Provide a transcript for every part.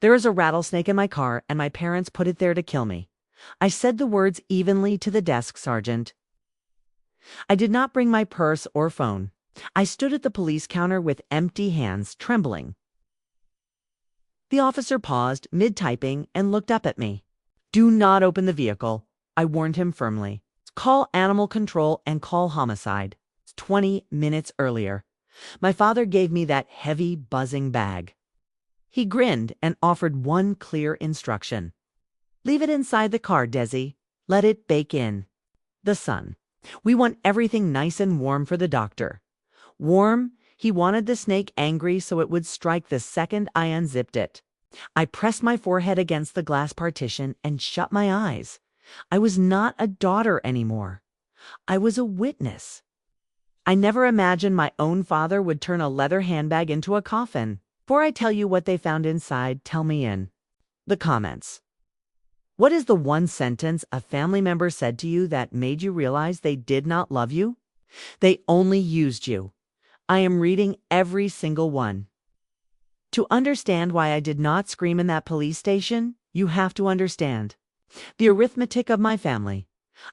There is a rattlesnake in my car, and my parents put it there to kill me. I said the words evenly to the desk sergeant. I did not bring my purse or phone. I stood at the police counter with empty hands, trembling. The officer paused mid-typing and looked up at me. "Do not open the vehicle," I warned him firmly. "Call animal control and call homicide." 20 minutes earlier, my father gave me that heavy, buzzing bag. He grinned and offered one clear instruction. "Leave it inside the car, Desi. Let it bake in the sun. We want everything nice and warm for the doctor." Warm? He wanted the snake angry so it would strike the second I unzipped it. I pressed my forehead against the glass partition and shut my eyes. I was not a daughter anymore. I was a witness. I never imagined my own father would turn a leather handbag into a coffin. Before I tell you what they found inside, tell me in the comments. What is the one sentence a family member said to you that made you realize they did not love you? They only used you. I am reading every single one. To understand why I did not scream in that police station, you have to understand the arithmetic of my family.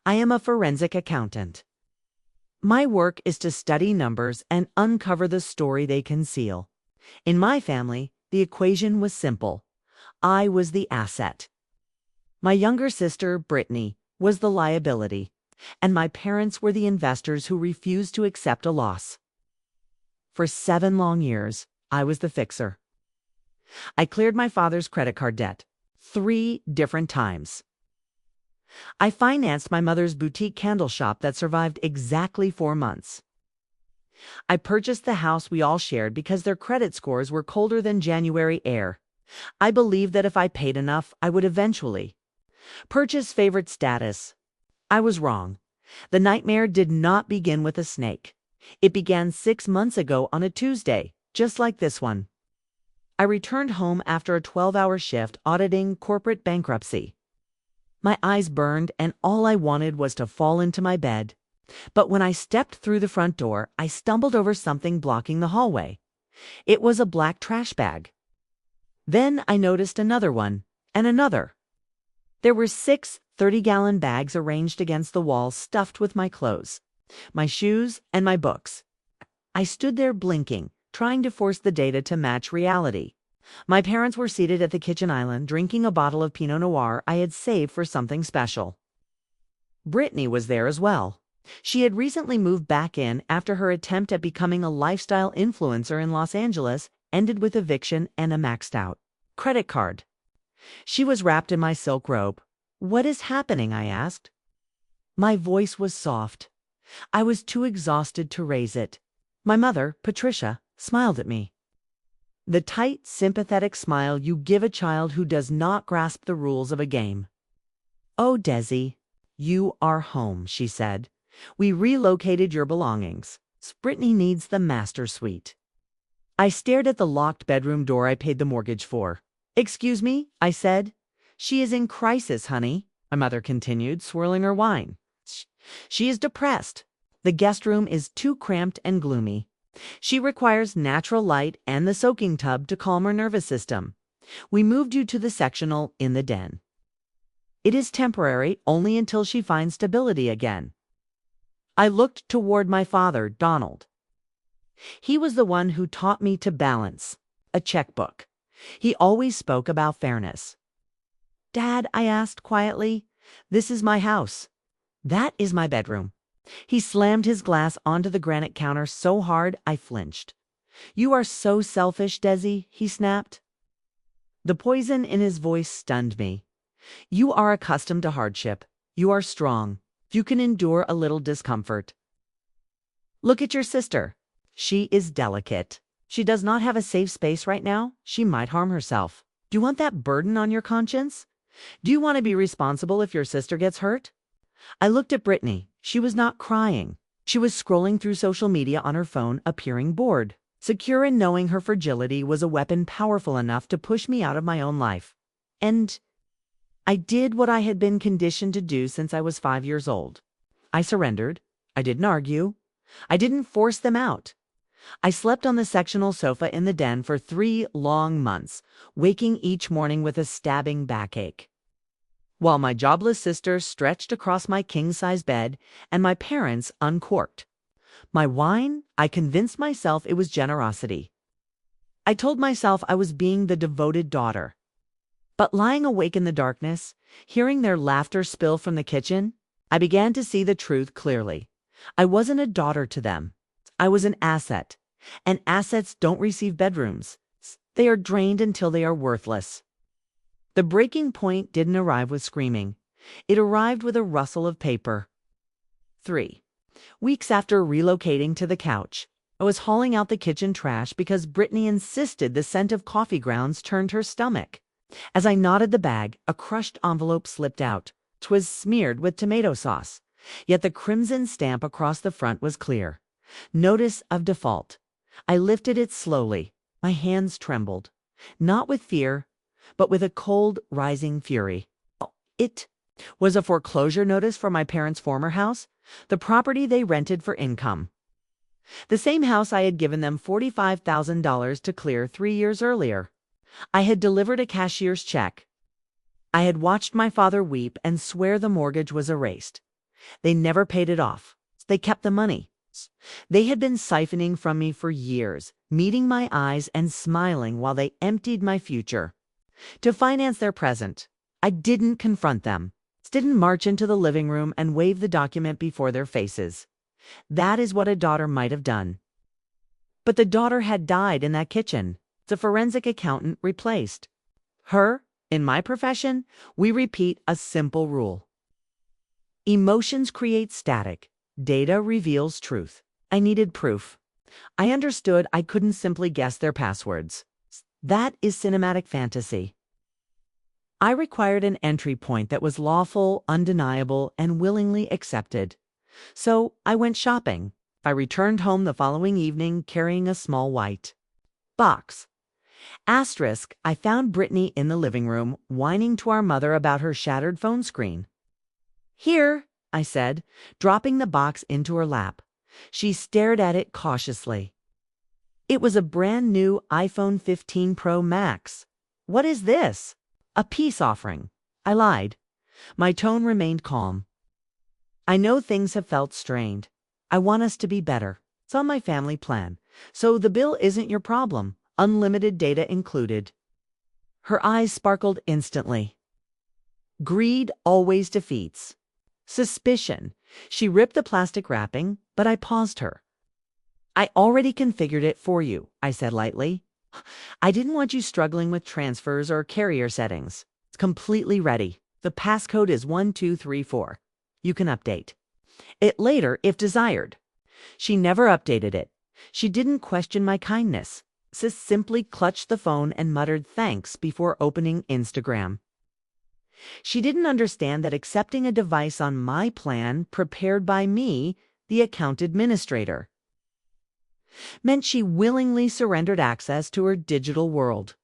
I am a forensic accountant. My work is to study numbers and uncover the story they conceal. In my family, the equation was simple. I was the asset. My younger sister, Brittany, was the liability, and my parents were the investors who refused to accept a loss. For 7 long years, I was the fixer. I cleared my father's credit card debt 3 different times. I financed my mother's boutique candle shop that survived exactly 4 months. I purchased the house we all shared because their credit scores were colder than January air. I believed that if I paid enough, I would eventually purchase favorite status. I was wrong. The nightmare did not begin with a snake. It began 6 months ago on a Tuesday, just like this one. I returned home after a 12-hour shift auditing corporate bankruptcy. My eyes burned, and all I wanted was to fall into my bed. But when I stepped through the front door, I stumbled over something blocking the hallway. It was a black trash bag. Then I noticed another one, and another. There were 6 30-gallon bags arranged against the wall, stuffed with my clothes, my shoes, and my books. I stood there blinking, trying to force the data to match reality. My parents were seated at the kitchen island, drinking a bottle of Pinot Noir I had saved for something special. Brittany was there as well. She had recently moved back in after her attempt at becoming a lifestyle influencer in Los Angeles ended with eviction and a maxed-out credit card. She was wrapped in my silk robe. "What is happening?" I asked. My voice was soft. I was too exhausted to raise it. My mother, Patricia, smiled at me. The tight, sympathetic smile you give a child who does not grasp the rules of a game. "Oh, Desi, you are home," she said. "We relocated your belongings. Brittany needs the master suite." I stared at the locked bedroom door I paid the mortgage for. "Excuse me," I said. "She is in crisis, honey," my mother continued, swirling her wine. "She is depressed. The guest room is too cramped and gloomy. She requires natural light and the soaking tub to calm her nervous system. We moved you to the sectional in the den. It is temporary, only until she finds stability again." I looked toward my father, Donald. He was the one who taught me to balance a checkbook. He always spoke about fairness. "Dad," I asked quietly, "this is my house. That is my bedroom." He slammed his glass onto the granite counter so hard I flinched. "You are so selfish, Desi," he snapped. The poison in his voice stunned me. "You are accustomed to hardship. You are strong. You can endure a little discomfort. Look at your sister. She is delicate. She does not have a safe space right now. She might harm herself. Do you want that burden on your conscience? Do you want to be responsible if your sister gets hurt?" I looked at Brittany. She was not crying. She was scrolling through social media on her phone, appearing bored, secure in knowing her fragility was a weapon powerful enough to push me out of my own life. And I did what I had been conditioned to do since I was 5 years old. I surrendered. I didn't argue. I didn't force them out. I slept on the sectional sofa in the den for 3 long months, waking each morning with a stabbing backache. While my jobless sister stretched across my king-size bed and my parents uncorked my wine, I convinced myself it was generosity. I told myself I was being the devoted daughter. But lying awake in the darkness, hearing their laughter spill from the kitchen, I began to see the truth clearly. I wasn't a daughter to them. I was an asset. And assets don't receive bedrooms. They are drained until they are worthless. The breaking point didn't arrive with screaming. It arrived with a rustle of paper. 3 weeks after relocating to the couch, I was hauling out the kitchen trash because Brittany insisted the scent of coffee grounds turned her stomach. As I knotted the bag, a crushed envelope slipped out. 'Twas smeared with tomato sauce, yet the crimson stamp across the front was clear. Notice of default. I lifted it slowly. My hands trembled, not with fear, but with a cold, rising fury. It was a foreclosure notice for my parents' former house, the property they rented for income. The same house I had given them $45,000 to clear 3 years earlier. I had delivered a cashier's check. I had watched my father weep and swear the mortgage was erased. They never paid it off. They kept the money. They had been siphoning from me for years, meeting my eyes and smiling while they emptied my future. To finance their present, I didn't confront them, didn't march into the living room and wave the document before their faces. That is what a daughter might have done. But the daughter had died in that kitchen. The forensic accountant replaced her. In my profession, we repeat a simple rule. Emotions create static. Data reveals truth. I needed proof. I understood I couldn't simply guess their passwords. That is cinematic fantasy. I required an entry point that was lawful, undeniable, and willingly accepted. So I went shopping. I returned home the following evening carrying a small white box. Asterisk, I found Brittany in the living room, whining to our mother about her shattered phone screen. Here, I said, dropping the box into her lap. She stared at it cautiously. It was a brand new iPhone 15 Pro Max. What is this? A peace offering. I lied. My tone remained calm. I know things have felt strained. I want us to be better. It's on my family plan. So the bill isn't your problem. Unlimited data included. Her eyes sparkled instantly. Greed always defeats suspicion. She ripped the plastic wrapping, but I paused her. I already configured it for you, I said lightly. I didn't want you struggling with transfers or carrier settings. It's completely ready. The passcode is 1234. You can update it later if desired. She never updated it. She didn't question my kindness. Sis simply clutched the phone and muttered thanks before opening Instagram. She didn't understand that accepting a device on my plan, prepared by me, the account administrator, meant she willingly surrendered access to her digital world.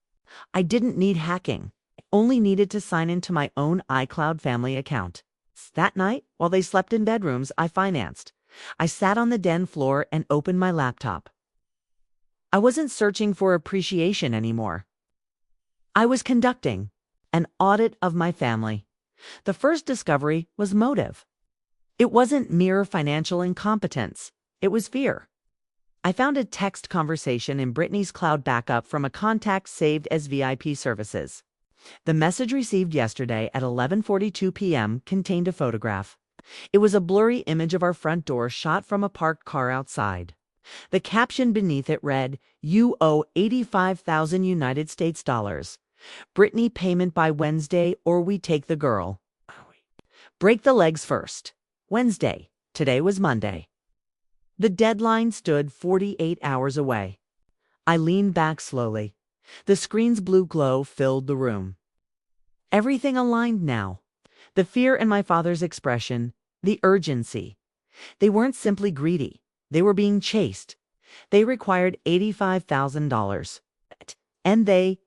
I didn't need hacking. I only needed to sign into my own iCloud family account. That night, while they slept in bedrooms I financed, I sat on the den floor and opened my laptop. I wasn't searching for appreciation anymore. I was conducting an audit of my family. The first discovery was motive. It wasn't mere financial incompetence. It was fear. I found a text conversation in Brittany's cloud backup from a contact saved as VIP services. The message received yesterday at 11:42 p.m. contained a photograph. It was a blurry image of our front door shot from a parked car outside. The caption beneath it read, "You owe 85,000 United States dollars. Brittany payment by Wednesday or we take the girl. Break the legs first." Wednesday. Today was Monday. The deadline stood 48 hours away. I leaned back slowly. The screen's blue glow filled the room. Everything aligned now. The fear in my father's expression, the urgency. They weren't simply greedy. They were being chased. They required $85,000. And they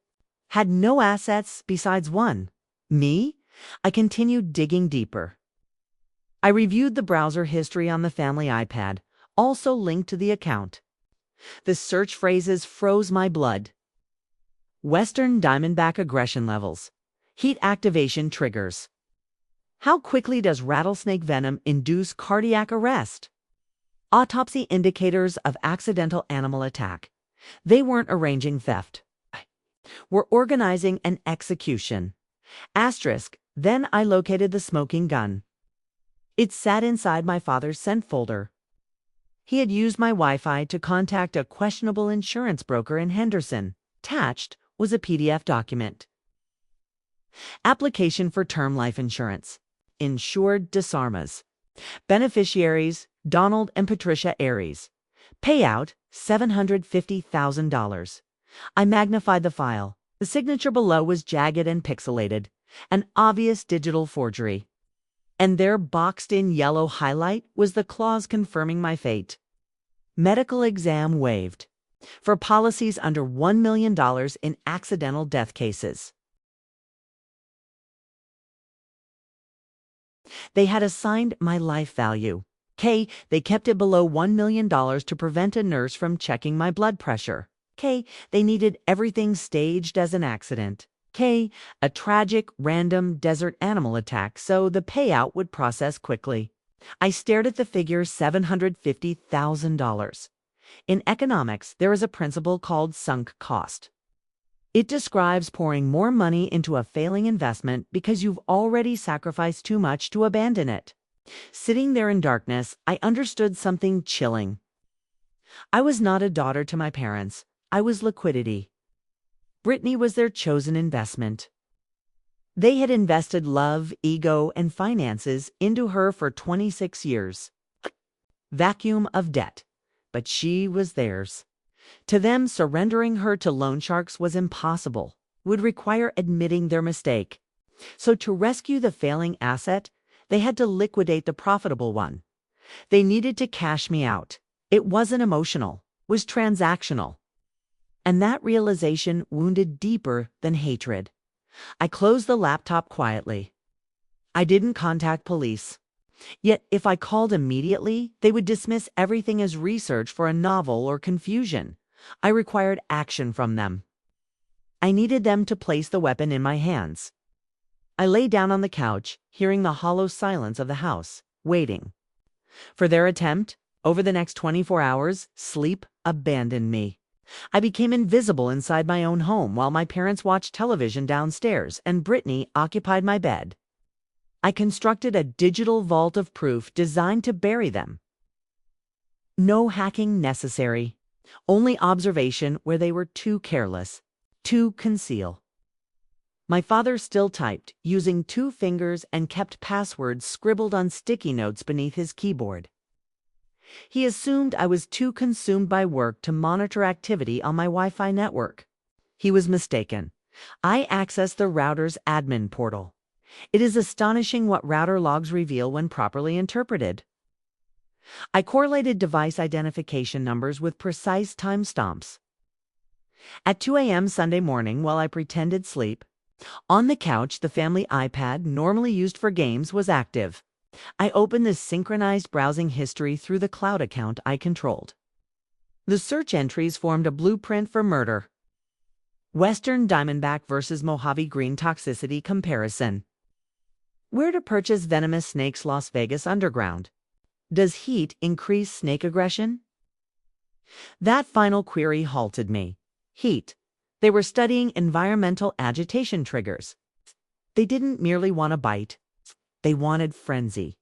had no assets besides one. Me? I continued digging deeper. I reviewed the browser history on the family iPad, also linked to the account. The search phrases froze my blood. Western Diamondback aggression levels. Heat activation triggers. How quickly does rattlesnake venom induce cardiac arrest? Autopsy indicators of accidental animal attack. They weren't arranging theft. Were organizing an execution. Asterisk. Then I located the smoking gun. It sat inside my father's sent folder. He had used my Wi-Fi to contact a questionable insurance broker in Henderson. Attached was a PDF document. Application for term life insurance. Insured Disarmas. Beneficiaries, Donald and Patricia Aries. Payout, $750,000. I magnified the file. The signature below was jagged and pixelated, an obvious digital forgery. And there, boxed in yellow highlight, was the clause confirming my fate. Medical exam waived. For policies under $1 million in accidental death cases. They had assigned my life value. K, they kept it below $1 million to prevent a nurse from checking my blood pressure. K, they needed everything staged as an accident. K, a tragic, random desert animal attack, so the payout would process quickly. I stared at the figure $750,000. In economics, there is a principle called sunk cost. It describes pouring more money into a failing investment because you've already sacrificed too much to abandon it. Sitting there in darkness, I understood something chilling. I was not a daughter to my parents. I was liquidity. Brittany was their chosen investment. They had invested love, ego, and finances into her for 26 years. Vacuum of debt. But she was theirs. To them, surrendering her to loan sharks was impossible, would require admitting their mistake. So to rescue the failing asset, they had to liquidate the profitable one. They needed to cash me out. It wasn't emotional, was transactional. And that realization wounded deeper than hatred. I closed the laptop quietly. I didn't contact police. Yet if I called immediately, they would dismiss everything as research for a novel or confusion. I required action from them. I needed them to place the weapon in my hands. I lay down on the couch, hearing the hollow silence of the house, waiting. For their attempt, over the next 24 hours, sleep abandoned me. I became invisible inside my own home while my parents watched television downstairs and Brittany occupied my bed. I constructed a digital vault of proof designed to bury them. No hacking necessary. Only observation where they were too careless, to conceal. My father still typed, using 2 fingers and kept passwords scribbled on sticky notes beneath his keyboard. He assumed I was too consumed by work to monitor activity on my Wi-Fi network. He was mistaken. I accessed the router's admin portal. It is astonishing what router logs reveal when properly interpreted. I correlated device identification numbers with precise timestamps. At 2 a.m. Sunday morning, while I pretended sleep, on the couch, the family iPad, normally used for games, was active. I opened the synchronized browsing history through the cloud account I controlled. The search entries formed a blueprint for murder. Western Diamondback versus Mojave Green toxicity comparison. Where to purchase venomous snakes? Las Vegas underground. Does heat increase snake aggression? That final query halted me. Heat. They were studying environmental agitation triggers. They didn't merely want a bite. They wanted frenzy.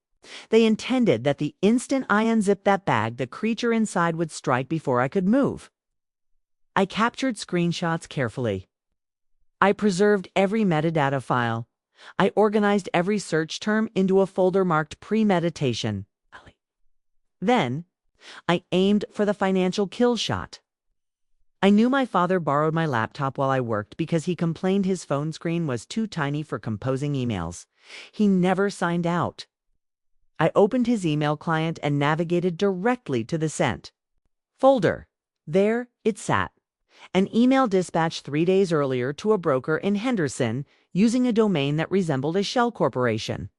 They intended that the instant I unzipped that bag, the creature inside would strike before I could move. I captured screenshots carefully. I preserved every metadata file. I organized every search term into a folder marked premeditation. Then, I aimed for the financial kill shot. I knew my father borrowed my laptop while I worked because he complained his phone screen was too tiny for composing emails. He never signed out. I opened his email client and navigated directly to the sent folder. There it sat. An email dispatched 3 days earlier to a broker in Henderson using a domain that resembled a shell corporation.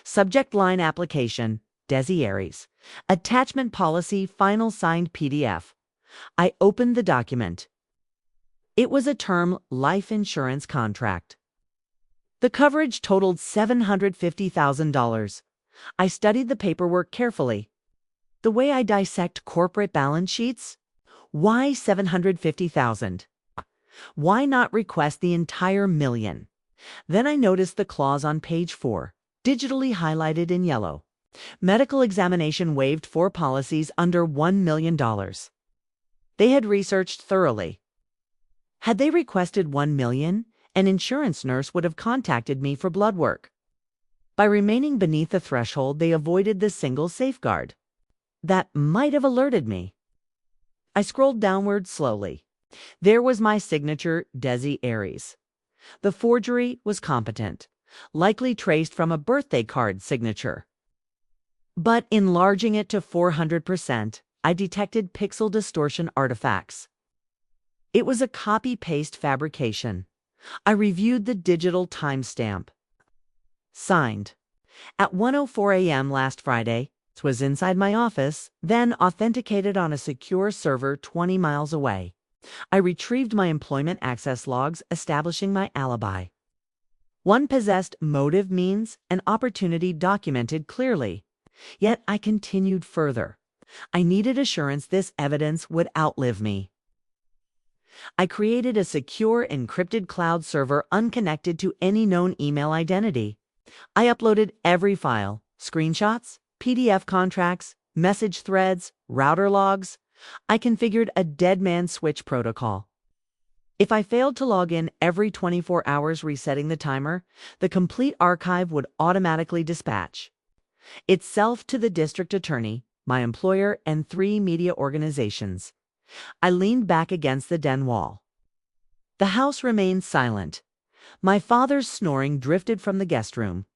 Subject line application, Desi Aries. Attachment policy, final signed PDF. I opened the document. It was a term life insurance contract. The coverage totaled $750,000. I studied the paperwork carefully. The way I dissect corporate balance sheets? Why 750,000? Why not request the entire million? Then I noticed the clause on page 4, digitally highlighted in yellow. Medical examination waived for policies under $1 million. They had researched thoroughly. Had they requested $1 million, an insurance nurse would have contacted me for blood work. By remaining beneath the threshold, they avoided the single safeguard that might have alerted me. I scrolled downward slowly. There was my signature, Desi Aries. The forgery was competent, likely traced from a birthday card signature. But enlarging it to 400%, I detected pixel distortion artifacts. It was a copy-paste fabrication. I reviewed the digital timestamp. Signed. At 1:04 a.m. last Friday. It was inside my office, then authenticated on a secure server 20 miles away. I retrieved my employment access logs, establishing my alibi. One possessed motive means an opportunity documented clearly. Yet I continued further. I needed assurance this evidence would outlive me. I created a secure encrypted cloud server unconnected to any known email identity. I uploaded every file, screenshots, PDF contracts, message threads, router logs. I configured a dead man switch protocol. If I failed to log in every 24 hours resetting the timer, the complete archive would automatically dispatch itself to the district attorney, my employer, and 3 media organizations. I leaned back against the den wall. The house remained silent. My father's snoring drifted from the guest room.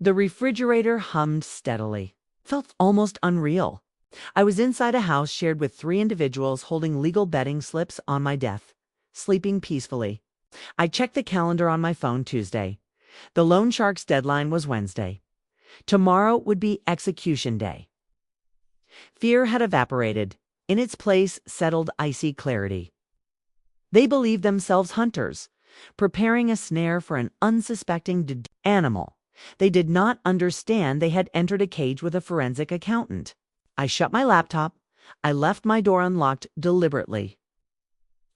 The refrigerator hummed steadily. Felt almost unreal. I was inside a house shared with 3 individuals holding legal betting slips on my death, sleeping peacefully. I checked the calendar on my phone Tuesday. The loan shark's deadline was Wednesday. Tomorrow would be execution day. Fear had evaporated. In its place settled icy clarity. They believed themselves hunters, preparing a snare for an unsuspecting animal. They did not understand they had entered a cage with a forensic accountant. I shut my laptop. I left my door unlocked deliberately.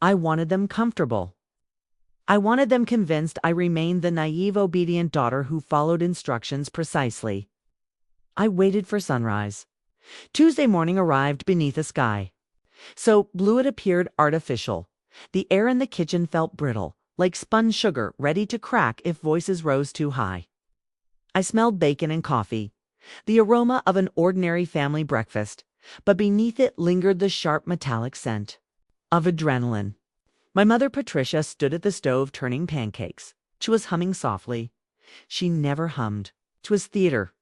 I wanted them comfortable. I wanted them convinced I remained the naive, obedient daughter who followed instructions precisely. I waited for sunrise. Tuesday morning arrived beneath a sky so blue it appeared artificial. The air in the kitchen felt brittle, like spun sugar ready to crack if voices rose too high. I smelled bacon and coffee, the aroma of an ordinary family breakfast, but beneath it lingered the sharp metallic scent of adrenaline. My mother Patricia stood at the stove turning pancakes. She was humming softly. She never hummed. It was theater.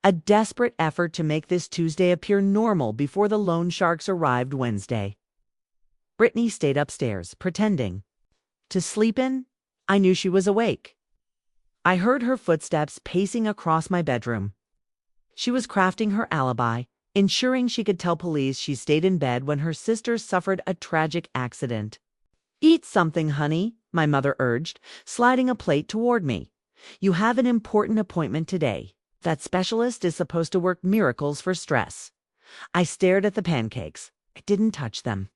A desperate effort to make this Tuesday appear normal before the loan sharks arrived Wednesday. Brittany stayed upstairs, pretending to sleep in. I knew she was awake. I heard her footsteps pacing across my bedroom. She was crafting her alibi, ensuring she could tell police she stayed in bed when her sister suffered a tragic accident. "Eat something, honey," my mother urged, sliding a plate toward me. "You have an important appointment today. That specialist is supposed to work miracles for stress." I stared at the pancakes. I didn't touch them.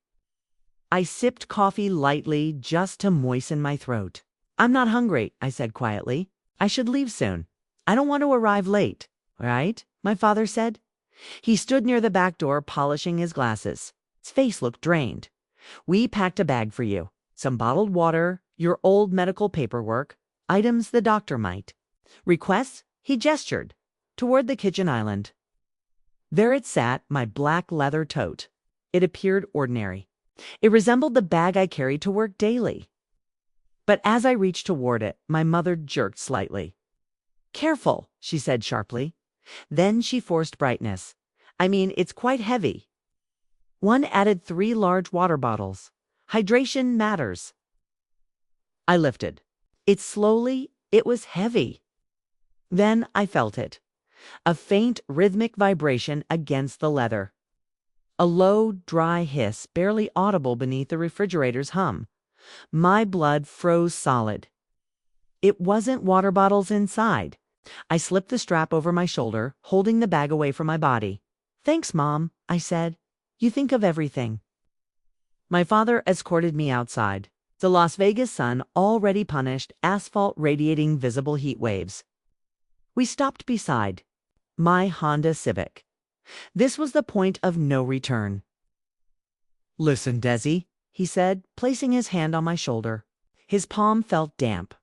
I sipped coffee lightly just to moisten my throat. "I'm not hungry," I said quietly. "I should leave soon. I don't want to arrive late." "Right?" my father said. He stood near the back door polishing his glasses. His face looked drained. "We packed a bag for you. Some bottled water, your old medical paperwork, items the doctor might. Requests?" He gestured toward the kitchen island. There it sat, my black leather tote. It appeared ordinary. It resembled the bag I carried to work daily. But as I reached toward it, my mother jerked slightly. "Careful," she said sharply. Then she forced brightness. "I mean, it's quite heavy." One added 3 large water bottles. Hydration matters. I lifted it slowly. It was heavy. Then I felt it. A faint rhythmic vibration against the leather. A low, dry hiss, barely audible beneath the refrigerator's hum. My blood froze solid. It wasn't water bottles inside. I slipped the strap over my shoulder, holding the bag away from my body. "Thanks, Mom," I said. "You think of everything." My father escorted me outside. The Las Vegas sun already punished, asphalt radiating visible heat waves. We stopped beside my Honda Civic. This was the point of no return. "Listen, Desi," he said, placing his hand on my shoulder. His palm felt damp.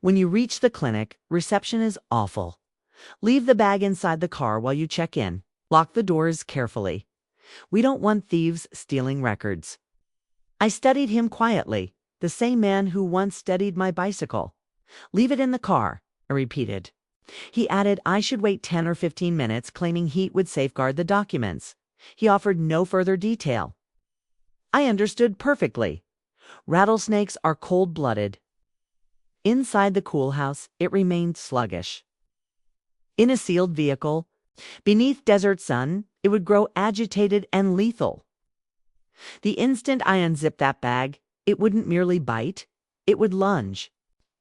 "When you reach the clinic, reception is awful. Leave the bag inside the car while you check in. Lock the doors carefully. We don't want thieves stealing records." I studied him quietly, the same man who once steadied my bicycle. "Leave it in the car," I repeated. He added I should wait 10 or 15 minutes, claiming heat would safeguard the documents. He offered no further detail. I understood perfectly. Rattlesnakes are cold-blooded. Inside the cool house, it remained sluggish. In a sealed vehicle, beneath desert sun, it would grow agitated and lethal. The instant I unzipped that bag, it wouldn't merely bite, it would lunge.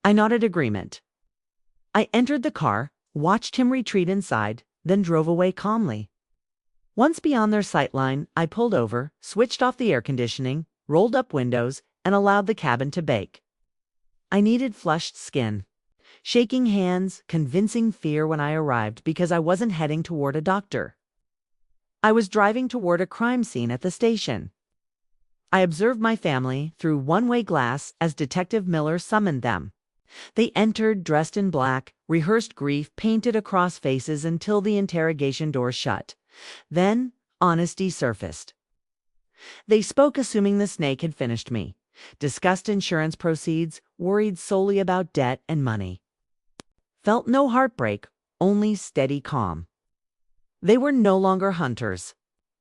I nodded agreement. I entered the car, watched him retreat inside, then drove away calmly. Once beyond their sightline, I pulled over, switched off the air conditioning, rolled up windows, and allowed the cabin to bake. I needed flushed skin. Shaking hands, convincing fear when I arrived because I wasn't heading toward a doctor. I was driving toward a crime scene at the station. I observed my family through one-way glass as Detective Miller summoned them. They entered dressed in black, rehearsed grief painted across faces until the interrogation door shut. Then, honesty surfaced. They spoke assuming the snake had finished me, discussed insurance proceeds, worried solely about debt and money. Felt no heartbreak, only steady calm. They were no longer hunters.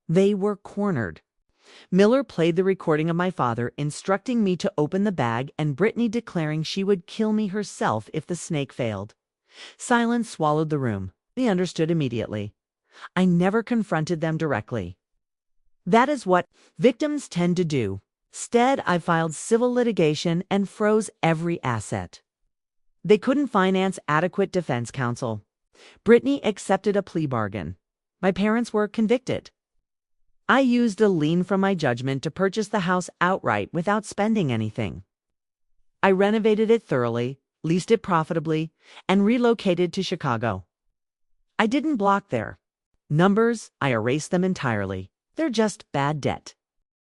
They were cornered. Miller played the recording of my father instructing me to open the bag and Brittany declaring she would kill me herself if the snake failed. Silence swallowed the room. They understood immediately. I never confronted them directly. That is what victims tend to do. Instead, I filed civil litigation and froze every asset. They couldn't finance adequate defense counsel. Brittany accepted a plea bargain. My parents were convicted. I used a lien from my judgment to purchase the house outright without spending anything. I renovated it thoroughly, leased it profitably, and relocated to Chicago. I didn't block their numbers, I erased them entirely. They're just bad debt.